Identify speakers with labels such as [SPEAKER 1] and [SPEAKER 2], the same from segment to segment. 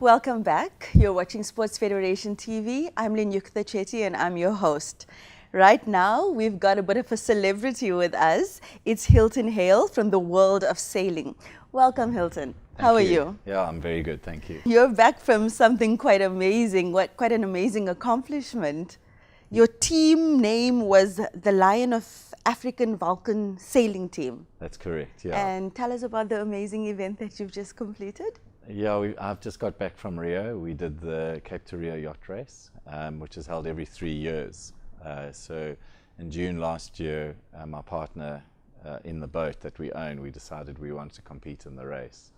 [SPEAKER 1] Welcome back. You're watching Sports Federation TV. I'm Linyukta Chetty and I'm your host. Right now, we've got a bit of a celebrity with us. It's Hilton Hale from the world of sailing. Welcome, Hilton. How are you?
[SPEAKER 2] Yeah, I'm very good, thank you.
[SPEAKER 1] You're back from something quite amazing, quite an amazing accomplishment. Your team name was the Lion of African Vulcan Sailing Team.
[SPEAKER 2] That's correct, yeah.
[SPEAKER 1] And tell us about the amazing event that you've just completed.
[SPEAKER 2] Yeah, I've just got back from Rio. We did the Cape to Rio yacht race, which is held every 3 years. So in June last year, my partner in the boat that we own, we decided we wanted to compete in the race.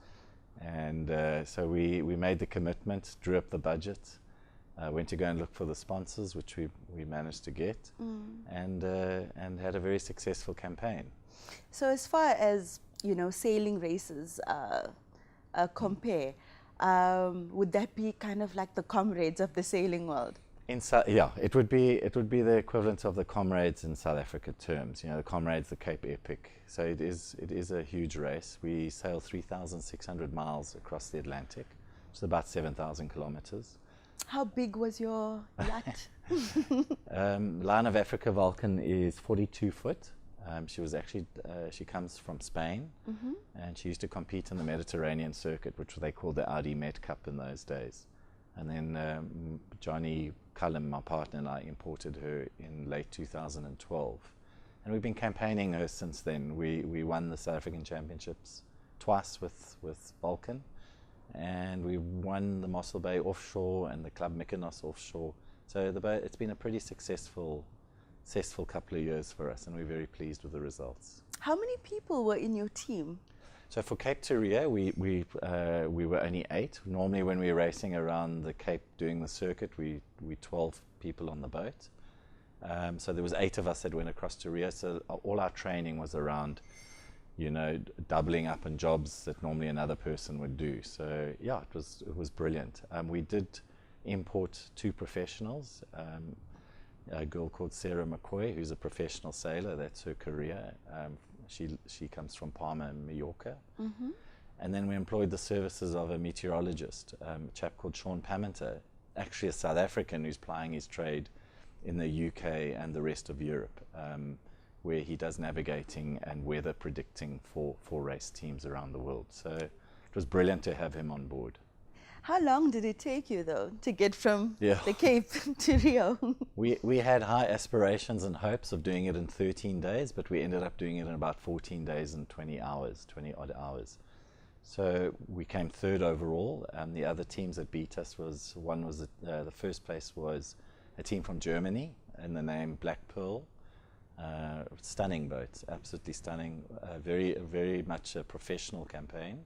[SPEAKER 2] And so we made the commitment, drew up the budget, went to go and look for the sponsors, which we managed to get, and had a very successful campaign.
[SPEAKER 1] So as far as, you know, sailing races compare, would that be kind of like the comrades of the sailing world?
[SPEAKER 2] Yeah, it would be the equivalent of the comrades in South Africa terms. You know, the comrades, the Cape Epic. So it is a huge race. We sail 3,600 miles across the Atlantic, which is about 7,000 kilometers.
[SPEAKER 1] How big was your yacht?
[SPEAKER 2] Lion of Africa Vulcan is 42 foot. She comes from Spain, and she used to compete in the Mediterranean circuit, which they called the Audi Med Cup in those days. And then Johnny Cullum, my partner, and I imported her in late 2012. And we've been campaigning her since then. We won the South African Championships twice with Vulcan, and we won the Mossel Bay offshore and the Club Mykonos offshore. So it's been a pretty successful couple of years for us, and we're very pleased with the results.
[SPEAKER 1] How many people were in your team?
[SPEAKER 2] So for Cape to Rio, we were only 8. Normally when we're racing around the Cape doing the circuit, we 12 people on the boat. So there was 8 of us that went across to Rio. So all our training was around, you know, doubling up on jobs that normally another person would do. So yeah, it was brilliant. We did import 2 professionals. A girl called Sarah McCoy, who's a professional sailor. That's her career. She comes from Palma and Mallorca. And then we employed the services of a meteorologist, a chap called Sean Paminter, actually a South African who's plying his trade in the UK and the rest of Europe, where he does navigating and weather predicting for race teams around the world. So it was brilliant to have him on board.
[SPEAKER 1] How long did it take you, though, to get from the Cape to Rio?
[SPEAKER 2] We had high aspirations and hopes of doing it in 13 days, but we ended up doing it in about 14 days and 20 odd hours. So we came 3rd overall, and the other teams that beat us the first place was a team from Germany in the name Black Pearl. Stunning boats, absolutely stunning, very much a professional campaign.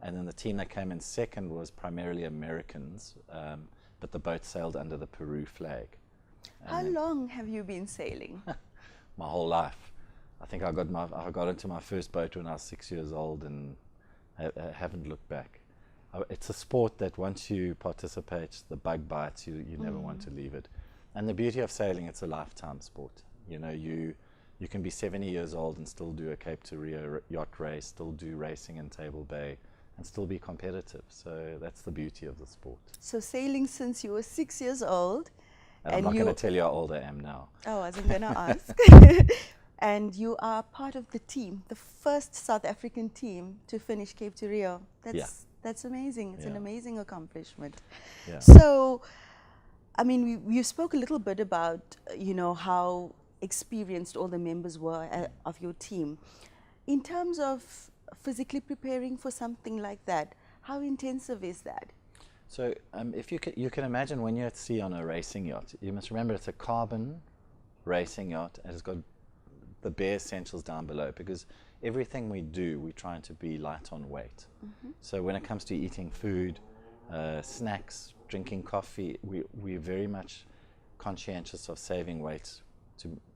[SPEAKER 2] And then the team that came in 2nd was primarily Americans, but the boat sailed under the Peru flag.
[SPEAKER 1] How long have you been sailing?
[SPEAKER 2] My whole life. I think I got into my first boat when I was 6 years old, and I haven't looked back. It's a sport that once you participate, the bug bites you. You never want to leave it. And the beauty of sailing, it's a lifetime sport. You know, you can be 70 years old and still do a Cape to Rio yacht race, still do racing in Table Bay, and still be competitive. So that's the beauty of the sport.
[SPEAKER 1] So sailing since you were 6 years old.
[SPEAKER 2] And I'm not going to tell you how old I am now.
[SPEAKER 1] Oh, I wasn't going to ask. And you are part of the team, the first South African team to finish Cape to Rio. That's amazing. It's an amazing accomplishment.
[SPEAKER 2] Yeah.
[SPEAKER 1] So, I mean, you spoke a little bit about, you know, how experienced all the members were of your team. In terms of physically preparing for something like that, how intensive is that?
[SPEAKER 2] So if you can imagine when you're at sea on a racing yacht, you must remember it's a carbon racing yacht, and it's got the bare essentials down below, because everything we do, we're trying to be light on weight. So when it comes to eating food, snacks, drinking coffee, we're very much conscientious of saving weight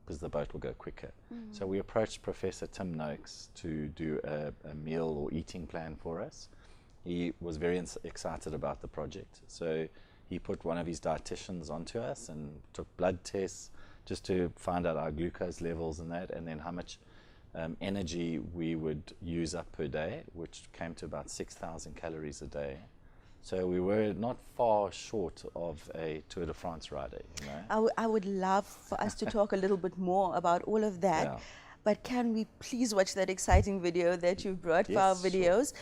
[SPEAKER 2] because the boat will go quicker. So we approached Professor Tim Noakes to do a meal or eating plan for us. He was very excited about the project. So he put one of his dietitians onto us and took blood tests just to find out our glucose levels and that, and then how much energy we would use up per day, which came to about 6,000 calories a day. So we were not far short of a Tour de France rider, you know.
[SPEAKER 1] I would love for us to talk a little bit more about all of that.
[SPEAKER 2] Yeah.
[SPEAKER 1] But can we please watch that exciting video that you brought for our
[SPEAKER 2] Yes, sure.
[SPEAKER 1] videos?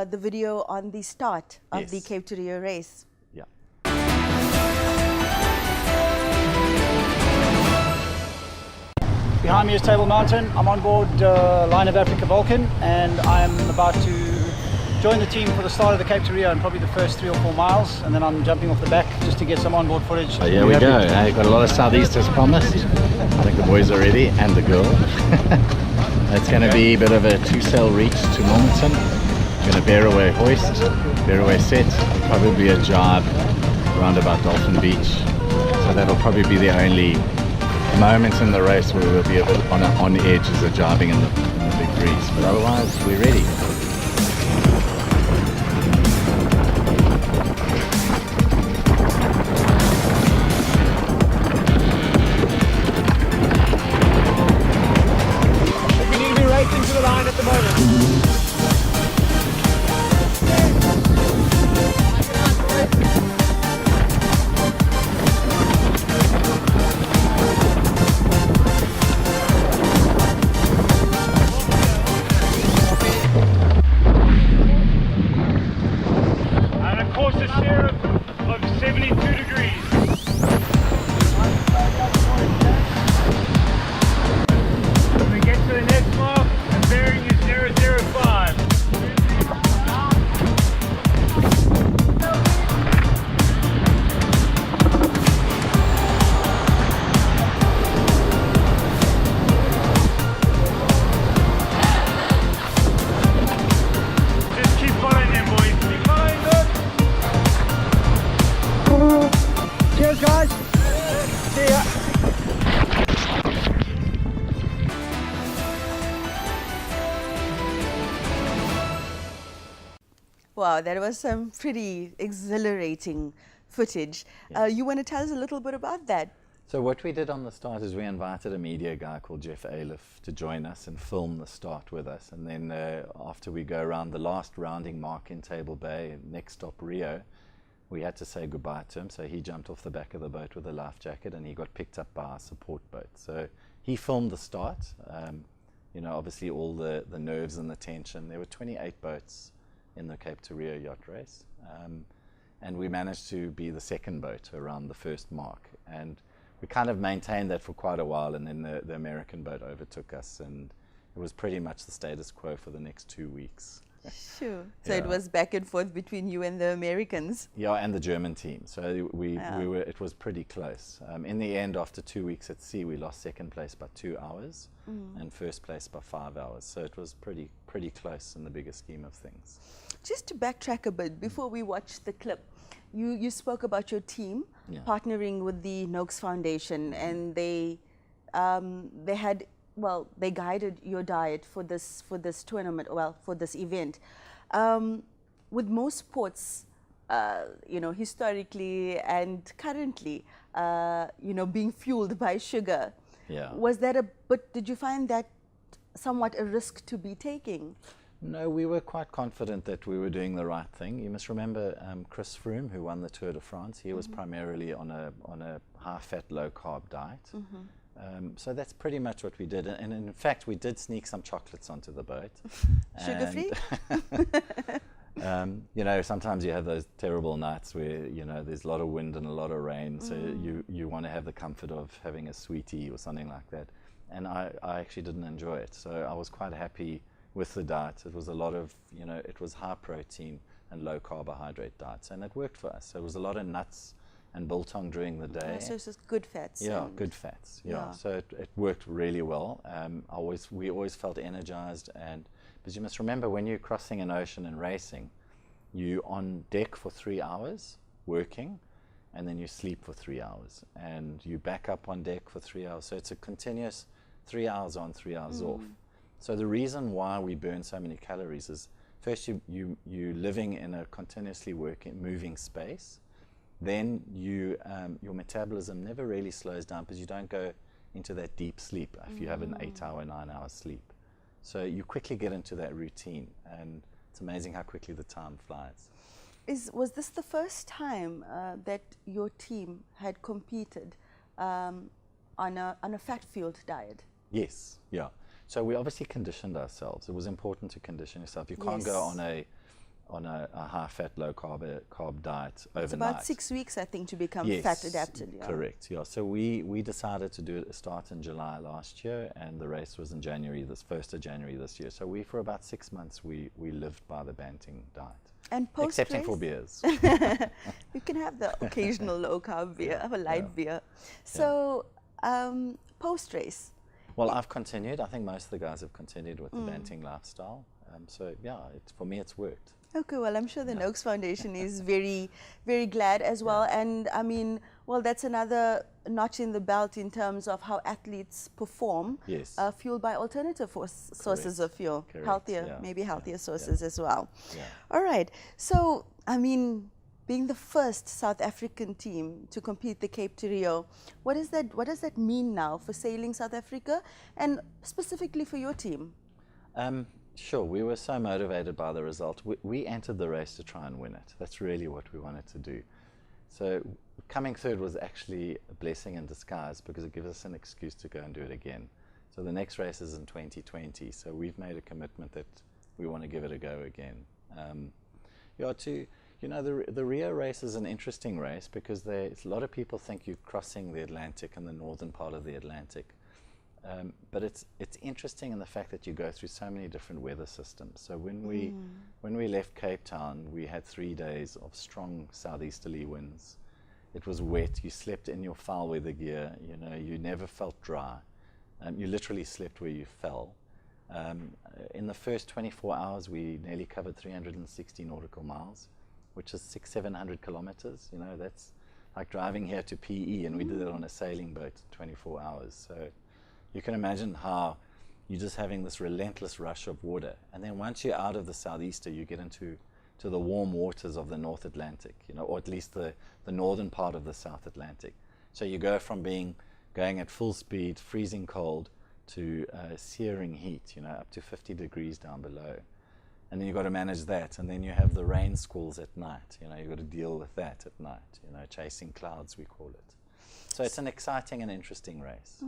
[SPEAKER 1] The video on the start of the
[SPEAKER 2] Yes.
[SPEAKER 1] Cape to Rio race.
[SPEAKER 2] Yeah.
[SPEAKER 3] Behind me is Table Mountain. I'm on board Line of Africa Vulcan, and I'm about to join the team for the start of the Cape to Rio and probably the first 3 or 4 miles, and then I'm jumping off the back just to get some onboard footage.
[SPEAKER 4] So here we go. You've got a lot of southeasters promised. I think the boys are ready, and the girl. It's going to be a bit of a 2-sail reach to Normanton. Going to bear away hoist, bear away set, probably a jibe around about Dolphin Beach. So that'll probably be the only moment in the race where we'll be a bit on edge as a jibing in the big breeze. But otherwise, we're ready.
[SPEAKER 3] Into the line at the moment.
[SPEAKER 5] And of course a share of 72 degrees. When we get to the next mark, the bearing is 005. Just keep following them, boys. Keep following them.
[SPEAKER 3] Cheers, guys. See ya.
[SPEAKER 1] Wow, that was some pretty exhilarating footage. You want to tell us a little bit about that?
[SPEAKER 2] So what we did on the start is we invited a media guy called Jeff Hale to join us and film the start with us. And then after we go around the last rounding mark in Table Bay, next stop Rio, we had to say goodbye to him. So he jumped off the back of the boat with a life jacket and he got picked up by our support boat. So he filmed the start. You know, obviously all the nerves and the tension. There were 28 boats in the Cape to Rio yacht race. And we managed to be the second boat around the first mark. And we kind of maintained that for quite a while, and then the American boat overtook us, and it was pretty much the status quo for the next 2 weeks.
[SPEAKER 1] Sure. So it
[SPEAKER 2] Yeah.
[SPEAKER 1] was back and forth between you and the Americans.
[SPEAKER 2] Yeah, and the German team. So we were. It was pretty close. In the end, after 2 weeks at sea, we lost second place by 2 hours, and first place by 5 hours. So it was pretty close in the bigger scheme of things.
[SPEAKER 1] Just to backtrack a bit, before we watch the clip, you spoke about your team
[SPEAKER 2] Yeah.
[SPEAKER 1] partnering with the Noakes Foundation, and they had, well, they guided your diet for this tournament, well, for this event. With most sports, you know, historically and currently, you know, being fueled by sugar,
[SPEAKER 2] Yeah.
[SPEAKER 1] was that a bit? Did you find that somewhat a risk to be taking?
[SPEAKER 2] No, we were quite confident that we were doing the right thing. You must remember Chris Froome, who won the Tour de France. He was primarily on a high-fat, low-carb diet. So that's pretty much what we did. And in fact, we did sneak some chocolates onto the boat.
[SPEAKER 1] Sugar-free?
[SPEAKER 2] You know, sometimes you have those terrible nights where, you know, there's a lot of wind and a lot of rain. So you want to have the comfort of having a sweetie or something like that. And I actually didn't enjoy it. So I was quite happy with the diet. It was a lot of, you know, it was high protein and low carbohydrate diets, and it worked for us. So it was a lot of nuts and biltong during the day.
[SPEAKER 1] So it's just good fats.
[SPEAKER 2] Yeah,
[SPEAKER 1] and-
[SPEAKER 2] good fats. Yeah,
[SPEAKER 1] Yeah.
[SPEAKER 2] so it worked really well. We always felt energized, but you must remember, when you're crossing an ocean and racing, you're on deck for 3 hours working, and then you sleep for 3 hours, and you back up on deck for 3 hours. So it's a continuous 3 hours on, 3 hours off. So the reason why we burn so many calories is, first, you're living in a continuously moving space. Then your metabolism never really slows down because you don't go into that deep sleep if you have an 8-hour, 9-hour sleep. So you quickly get into that routine, and it's amazing how quickly the time flies.
[SPEAKER 1] Was this the first time that your team had competed on a fat-fueled diet?
[SPEAKER 2] Yes, yeah. So we obviously conditioned ourselves. It was important to condition yourself. You can't go on a high-fat, low-carb diet overnight.
[SPEAKER 1] It's about 6 weeks, I think, to become
[SPEAKER 2] Yes,
[SPEAKER 1] fat adapted. Yeah.
[SPEAKER 2] correct. Yeah. So we decided to do it start in July last year, and the race was in January, this 1st of January this year. So for about 6 months we lived by the Banting diet.
[SPEAKER 1] And post-race?
[SPEAKER 2] Excepting for beers.
[SPEAKER 1] You can have the occasional low-carb beer, have a light beer. So post-race?
[SPEAKER 2] Well, I've continued. I think most of the guys have continued with the Banting lifestyle. So yeah, for me it's worked.
[SPEAKER 1] Okay, well, I'm sure the Noakes Foundation is very, very glad as well. And I mean, well, that's another notch in the belt in terms of how athletes perform,
[SPEAKER 2] Yes.
[SPEAKER 1] Fueled by alternative sources of fuel,
[SPEAKER 2] Correct,
[SPEAKER 1] healthier,
[SPEAKER 2] yeah,
[SPEAKER 1] maybe healthier
[SPEAKER 2] yeah,
[SPEAKER 1] sources as well.
[SPEAKER 2] Yeah.
[SPEAKER 1] All right. So, I mean, being the first South African team to compete the Cape to Rio, what does that mean now for Sailing South Africa and specifically for your team?
[SPEAKER 2] Sure, we were so motivated by the result. We entered the race to try and win it. That's really what we wanted to do. So coming third was actually a blessing in disguise because it gives us an excuse to go and do it again. So the next race is in 2020. So we've made a commitment that we want to give it a go again. The Rio race is an interesting race because a lot of people think you're crossing the Atlantic and the northern part of the Atlantic. But it's interesting in the fact that you go through so many different weather systems. So when we left Cape Town, we had 3 days of strong southeasterly winds. It was wet. You slept in your foul weather gear. You never felt dry. You literally slept where you fell. In the first 24 hours, we nearly covered 360 nautical miles, which is 600-700 kilometers. That's like driving here to PE, and we did it on a sailing boat, 24 hours. So you can imagine how you're just having this relentless rush of water. And then once you're out of the southeaster, you get into the warm waters of the North Atlantic, or at least the northern part of the South Atlantic. So you go from going at full speed, freezing cold, to searing heat, up to 50 degrees down below. And then you've got to manage that. And then you have the rain squalls at night. You've got to deal with that at night, chasing clouds, we call it. So it's an exciting and interesting race.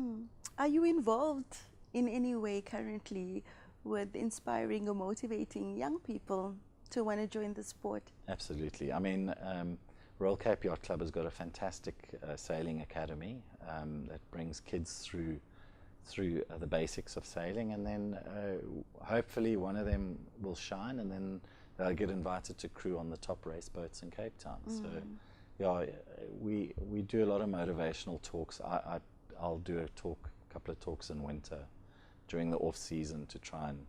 [SPEAKER 1] Are you involved in any way currently with inspiring or motivating young people to want to join the sport?
[SPEAKER 2] Absolutely. I mean, Royal Cape Yacht Club has got a fantastic sailing academy that brings kids through the basics of sailing, and then hopefully one of them will shine, and then they'll get invited to crew on the top race boats in Cape Town. So yeah, we do a lot of motivational talks. I'll do a couple of talks in winter during the off season to try and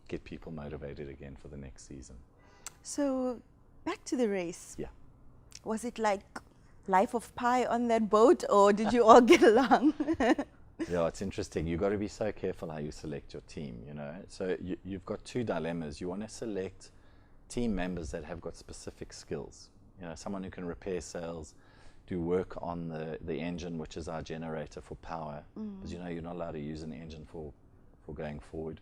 [SPEAKER 2] get people motivated again for the next season.
[SPEAKER 1] So back to the race.
[SPEAKER 2] Yeah.
[SPEAKER 1] Was it like life of pi on that boat, or did you all get along?
[SPEAKER 2] Yeah, it's interesting. You've got to be so careful how you select your team, So you've got two dilemmas. You want to select team members that have got specific skills. Someone who can repair sails, do work on the engine, which is our generator for power. Because you're not allowed to use an engine for going forward.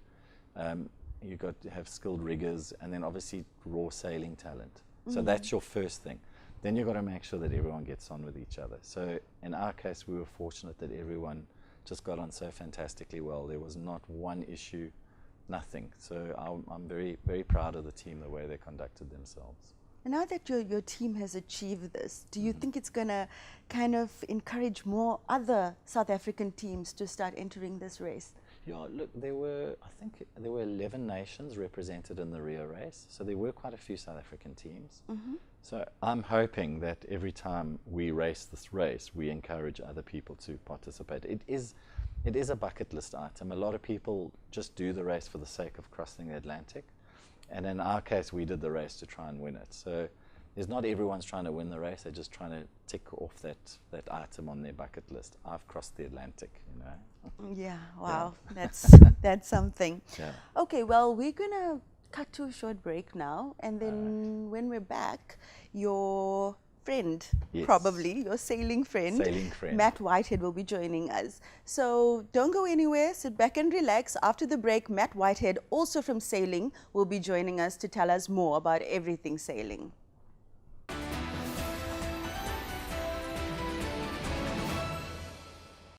[SPEAKER 2] You've got to have skilled riggers, and then obviously raw sailing talent. So that's your first thing. Then you've got to make sure that everyone gets on with each other. So in our case, we were fortunate that everyone just got on so fantastically well. There was not one issue, nothing. So I'm very, very proud of the team, the way they conducted themselves.
[SPEAKER 1] And now that your team has achieved this, do you think it's going to kind of encourage more other South African teams to start entering this race?
[SPEAKER 2] Yeah, look, I think there were 11 nations represented in the Rio race, so there were quite a few South African teams. So I'm hoping that every time we race this race, we encourage other people to participate. It is a bucket list item. A lot of people just do the race for the sake of crossing the Atlantic, and in our case, we did the race to try and win it. So there's not everyone's trying to win the race, they're just trying to tick off that item on their bucket list. I've crossed the Atlantic,
[SPEAKER 1] Yeah, wow,
[SPEAKER 2] Yeah.
[SPEAKER 1] that's something.
[SPEAKER 2] Yeah.
[SPEAKER 1] Okay, well, we're going to cut to a short break now, and then when we're back, your friend,
[SPEAKER 2] Yes.
[SPEAKER 1] probably, your sailing friend, Matt Whitehead, will be joining us. So don't go anywhere, sit back and relax. After the break, Matt Whitehead, also from sailing, will be joining us to tell us more about everything sailing.